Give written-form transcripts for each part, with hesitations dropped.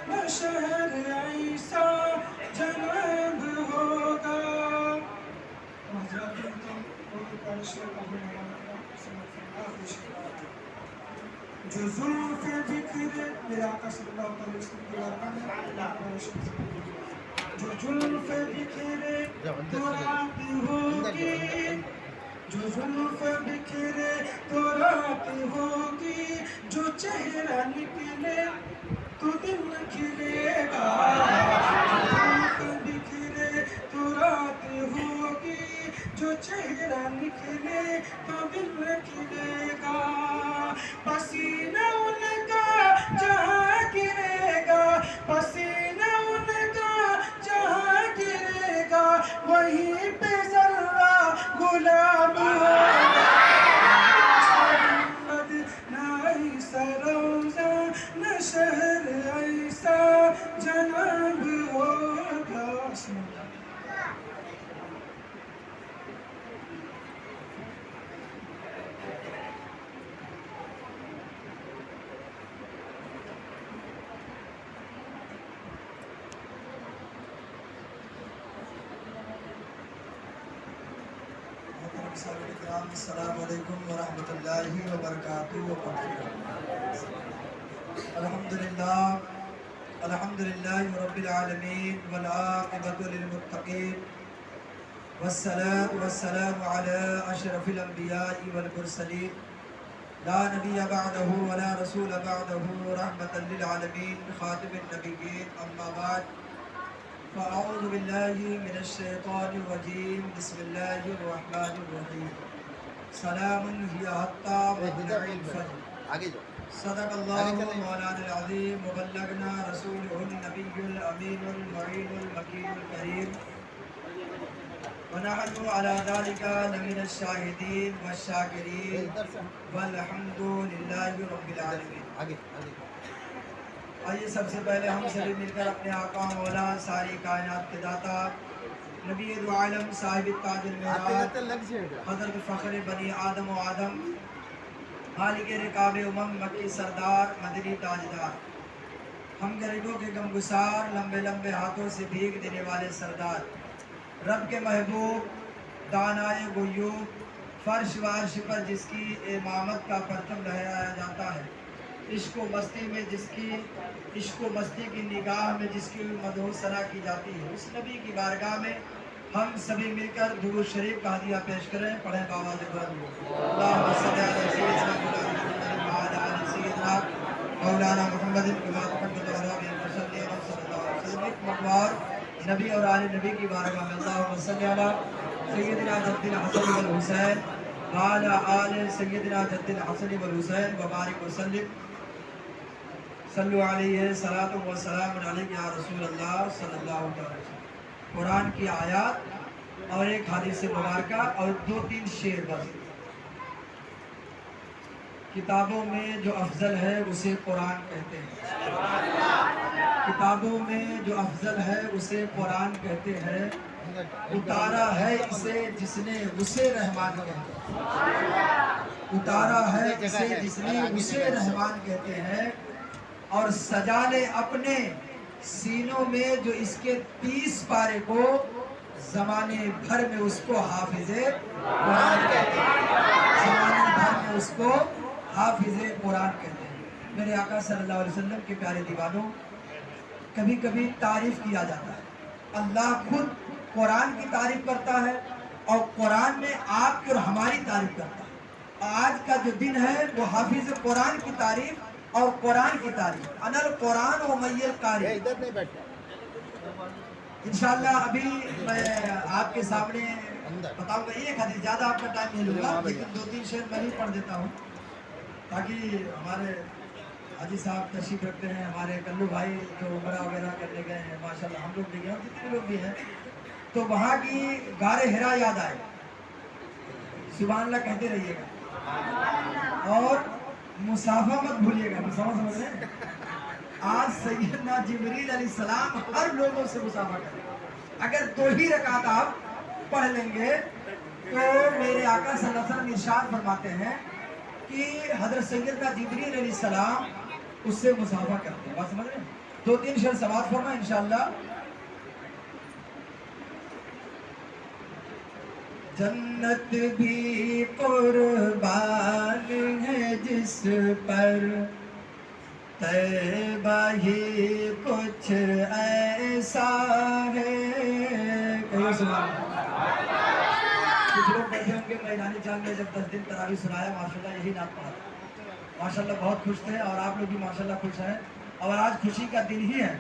نہ شہر عیسیٰ جناب ہوگا۔ جو زلف بکھرے میرے آقا صلی اللہ علیہ وسلم کی بارگاہ میں جو زلف بکھرے تو رات ہوگی، جو زلف بکھرے تو رات ہوگی، جو چہرہ نکلے تو دل کھلے گا، جو زلف بکھرے تو رات ہوگی، جو چہرہ نکلے تو دل کھلے گا، پسینہ ان کا جہاں گرے گا، پسینہ ان کا جہاں گرے گا، وہیں پہ ذرہ غلام ہوگا۔ نہ عیسیٰ روزہ نہ شہر عیسیٰ جناب ہوگا۔ السلام علیکم ورحمۃ اللہ وبرکاتہ۔ الحمدللہ رب العالمین والعاقبۃ للمتقین، والصلاة والسلام علی اشرف الانبیاء والمرسلین، لا نبی بعدہ ولا رسول بعدہ، رحمۃ للعالمین، خاتم النبیین، اما بعد، فاعوذ باللہ من الشیطان الرجیم، بسم اللہ الرحمن الرحیم، سلام ہی حتی مطلع الفجر، صدق اللہ مولانا العظیم، وبلغنا رسولہ النبی الامین المعین المکین الکریم، ونحن علی ذلک لمن الشاہدین والشاکرین، والحمد للہ رب العالمین۔ آئیے سب سے پہلے ہم سبھی مل کر اپنے آقا مولا ساری کائنات کے داتا نبی دو عالم صاحب التاج المعراج حضرت فخر بنی آدم و آدم مالک رکاب امم مکی سردار مدنی تاجدار، ہم غریبوں کے غمگسار لمبے لمبے ہاتھوں سے بھیگ دینے والے سردار، رب کے محبوب دانائے غیوب، فرش وارش پر جس کی امامت کا پرچم لہرایا جاتا ہے، عشق و مستی میں جس کی عشق و مستی کی نگاہ میں جس کی مدح ثنا کی جاتی ہے، اس نبی کی بارگاہ میں ہم سبھی مل کر درود شریف کا ہدیہ پیش کریں۔ پڑھیں بآواز بلند، اللہم صلی علی سیدنا مولانا محمد کما تقدم لنا صلی اللہ علیہ وسلم۔ مقبار نبی اور آل نبی کی بارگاہ میں اللہم صلی علی سیدنا جد الحسن والحسین وعلی آل سیدنا جد الحسن والحسین وبارک وسلم، صلو علیہ صلاۃ و سلام علیہ یا رسول اللہ صلی اللہ علیہ وسلم۔ قرآن کی آیات اور ایک حدیث مبارکہ اور دو تین شعر بس۔ کتابوں میں جو افضل ہے اسے قرآن کہتے ہیں، کتابوں میں جو افضل ہے اسے قرآن کہتے ہیں، اتارا ہے اسے جس نے اسے رحمان کہتے ہیں، اتارا ہے اسے جس نے اسے رحمان کہتے ہیں، اور سجا لے اپنے سینوں میں جو اس کے 30 پارے کو، زمانے بھر میں اس کو حافظ قرآن کہتے ہیں، زمانے بھر میں اس کو حافظ قرآن کہتے ہیں۔ میرے آقا صلی اللہ علیہ وسلم کے پیارے دیوانوں، کبھی کبھی تعریف کیا جاتا ہے، اللہ خود قرآن کی تعریف کرتا ہے اور قرآن میں آپ کی اور ہماری تعریف کرتا ہے۔ آج کا جو دن ہے وہ حافظ قرآن کی تعریف اور قرآن کی تعریف، انا القرآن و می القاری۔ انشاءاللہ ابھی میں آپ کے سامنے بتاؤں گا ایک حدیث، زیادہ آپ کا ٹائم نہیں لوں گا، لیکن دو تین شعر میں ہی پڑھ دیتا ہوں تاکہ ہمارے حاجی صاحب تشریف رکھتے ہیں، ہمارے کلو بھائی جو عمرہ وغیرہ کرنے گئے ہیں، ماشاءاللہ ہم لوگ بھی گئے ہیں، جتنے لوگ بھی ہیں، تو وہاں کی غار حرا یاد آئے، سبحان اللہ کہتے رہیے گا، اور مسافہ مت بھولیے گا۔ مسافہ سمجھ رہے ہیں؟ آج سیدنا جبریل علیہ السلام ہر لوگوں سے مسافہ کریں، اگر 2 ہی رکعت آپ پڑھ لیں گے تو میرے آقا صلی اللہ علیہ وسلم ارشاد فرماتے ہیں کہ حضرت سیدنا جبریل علیہ السلام اس سے مسافہ کرتے ہیں۔ بات سمجھ رہے ہیں؟ دو تین شعر سماعت فرما انشاءاللہ. جنت بھی قربان ہے جس پر طیبہ ہی کچھ ایسا ہے. کہیے سبحان اللہ. کچھ لوگ بیٹھے ہوں گے میدانی جنگ میں جب 10 دن تراویح سنایا ماشاءاللہ یہی نعت پڑھا ماشاءاللہ بہت خوش تھے اور آپ لوگ بھی ماشاءاللہ خوش ہیں. اور آج خوشی کا دن ہی ہے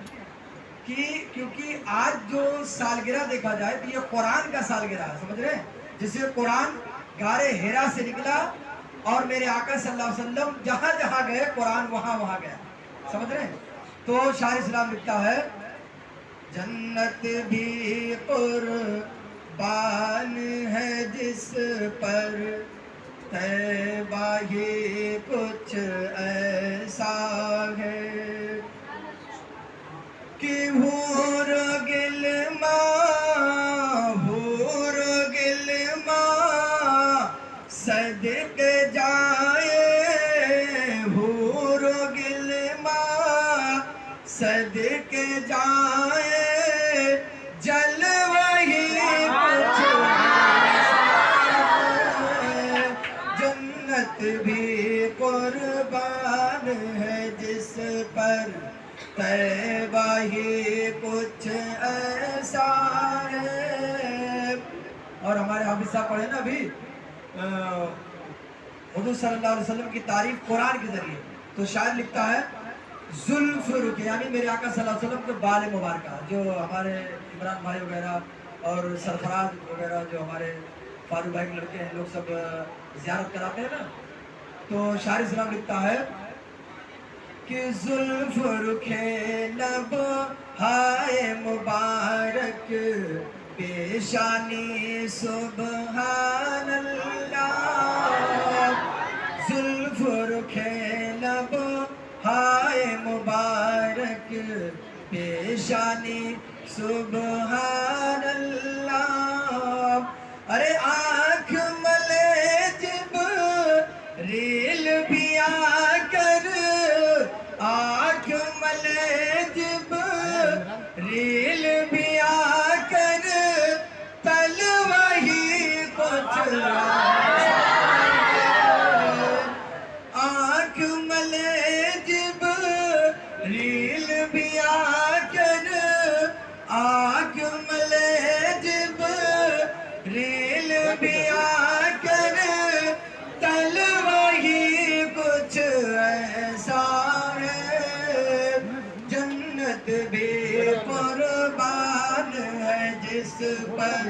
کیونکہ آج جو سالگرہ دیکھا جائے تو یہ قرآن کا سالگرہ ہے. سمجھ رہے ہیں؟ جسے قرآن غار حرا سے نکلا اور میرے آقا صلی اللہ علیہ وسلم جہاں جہاں گئے قرآن وہاں وہاں گیا. سمجھ رہے ہیں؟ تو شاعر اسلام لکھتا ہے جنت بھی قربان ہے جس پر طیبہ ہی کچھ ایسا ہے کہ حور گلما صدق جائے حور گلما صدق جائے جلوہ ہی کچھ جنت بھی قربان ہے جس پر طیبہ ہی کچھ ایسا ہے. اور ہمارے حافظ صاحب پڑھے نا ابھی حضور صلی اللہ علیہ وسلم کی تعریف قرآن کے ذریعے. تو شاعر لکھتا ہے زلف رخ یعنی میرے آقا صلی اللہ علیہ وسلم کے بال مبارکہ جو ہمارے عمران بھائی وغیرہ اور سرفراز وغیرہ جو ہمارے فاروق بھائی کے لڑکے ہیں لوگ سب زیارت کراتے ہیں نا. تو شاعر اسلام لکھتا ہے کہ زلف رخ لب ہائے مبارک پیشانی سبحان اللہ. زلف رخ لب ہائے مبارک پیشانی سبحان اللہ. ارے آنکھ ملے جبریل بھی آ کر آنکھ ملے جبریل بھی آ کر تلوہ ہی کچھ آنکھ ملے جبریل بھی آ کر آنکھ ملے جبریل بھی آ کر تلوہ ہی کچھ ایسا ہے. جنت بھی قربان ہے جس پر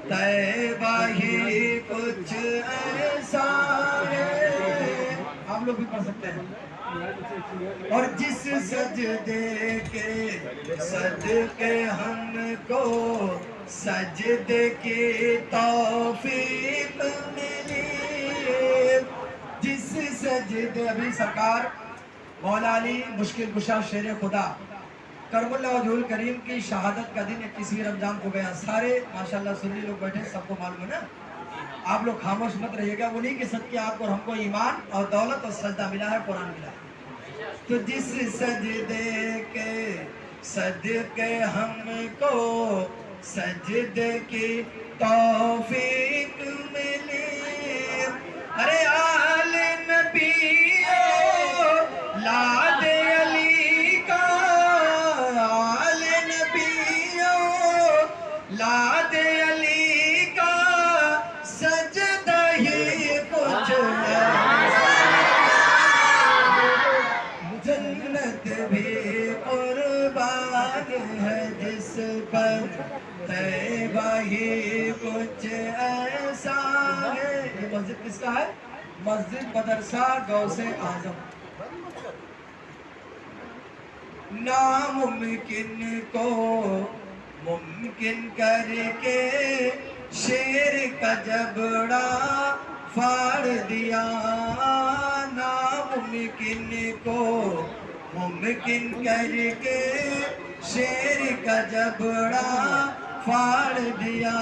طیبہ ہی کچھ ایسا ہے. آپ لوگ بھی پڑھ سکتے ہیں. اور جس سجدے کے صدقے ہم کو سجدے کی توفیق ملی. جس سجدے ابھی سرکار مولا علی مشکل کشا شیر خدا کرم اللہ وجہ الکریم کی شہادت کا دن 21 رمضان کو گیا. سارے ماشاءاللہ سنی لوگ بیٹھے سب کو معلوم ہے نا. آپ لوگ خاموش مت رہیے گا. انہی کے صدقے آپ کو ہم کو ایمان اور دولت اور سجدہ ملا ہے قرآن ملا ہے. تو جس سجدے کے صدقے ہم کو سجدے کی توفیق ملی. ارے آل نبی لاد علی کا آل نبی لاد علی کا سجدہ ہی کچھ ہے. جنت بھی قربان ہے جس پر طیبہ ہی کچھ ایسا ہے. یہ مسجد کس کا ہے؟ مسجد مدرسہ غوث اعظم. ناممکن کو ممکن کر کے شیر کا جبڑا پھاڑ دیا. ناممکن کو ممکن کر کے شیر کا جبڑا پھاڑ دیا.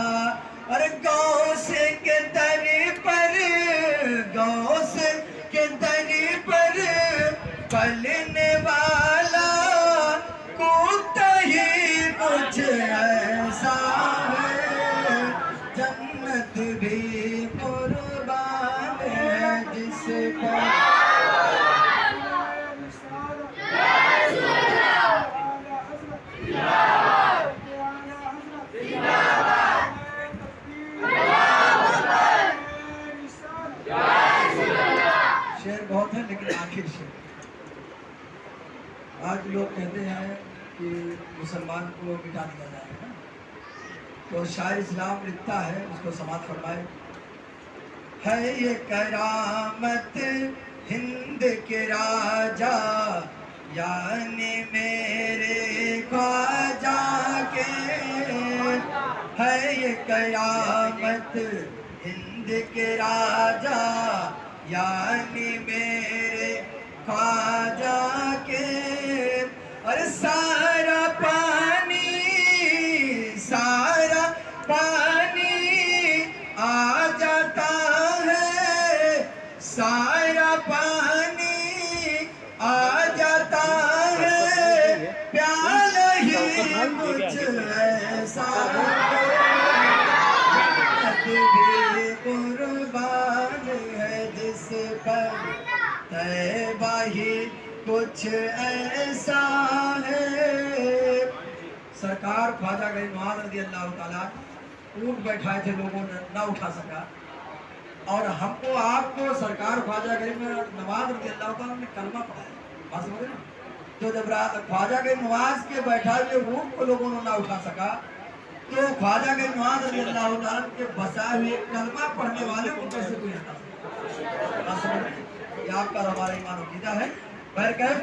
اور غوث کے در پر غوث کے در پر پلنے والا چاہتے ہیں کہ مسلمان کو مٹا دیا جائے گا، تو شاعر اسلام لکھتا ہے، اس کو سماعت فرمائے. ہے یہ کرامت ہند کے راجا، یعنی میرے خواجہ کے. ہے یہ قیامت ہند کے راجا، یعنی میرے خواجہ کے. اور سارا پانی آ جاتا ہے، سارا پانی آ جاتا ہے، پیالہ ہی کچھ ایسا بھی قربان ہے جس پر طیبہ ہی کچھ ایسا ہے. سرکار خواجہ غریب نواز رضی اللہ تعالیٰ اونٹ بیٹھائے تھے، لوگوں نے نہ اٹھا سکا، اور ہم کو آپ کو سرکار خواجہ غریب نواز رضی اللہ تعالیٰ نے کلمہ پڑھایا. بات سمجھ رہے نا؟ تو جب خواجہ غریب نواز کے بیٹھائے ہوئے اونٹ کو لوگوں نے نہ اٹھا سکا، تو خواجہ غریب نواز رضی اللہ تعالیٰ کے بسائے ہوئے کلمہ پڑھنے والے کو کیسے کوئی ہٹا سکتا؟ بات سمجھ رہے ہیں؟ یہ آپ کا ہمارا ایمان عقیدہ ہے. بہرکیف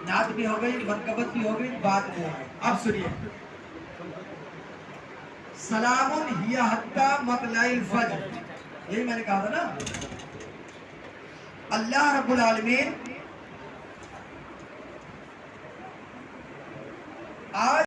نعت بھی ہو گئی، منقبت بھی ہو گئی، بات بھی ہو گئی. اب سنیے، سلام ہی حتی مطلع الفجر، یہی میں نے کہا تھا نا. اللہ رب العالمین آج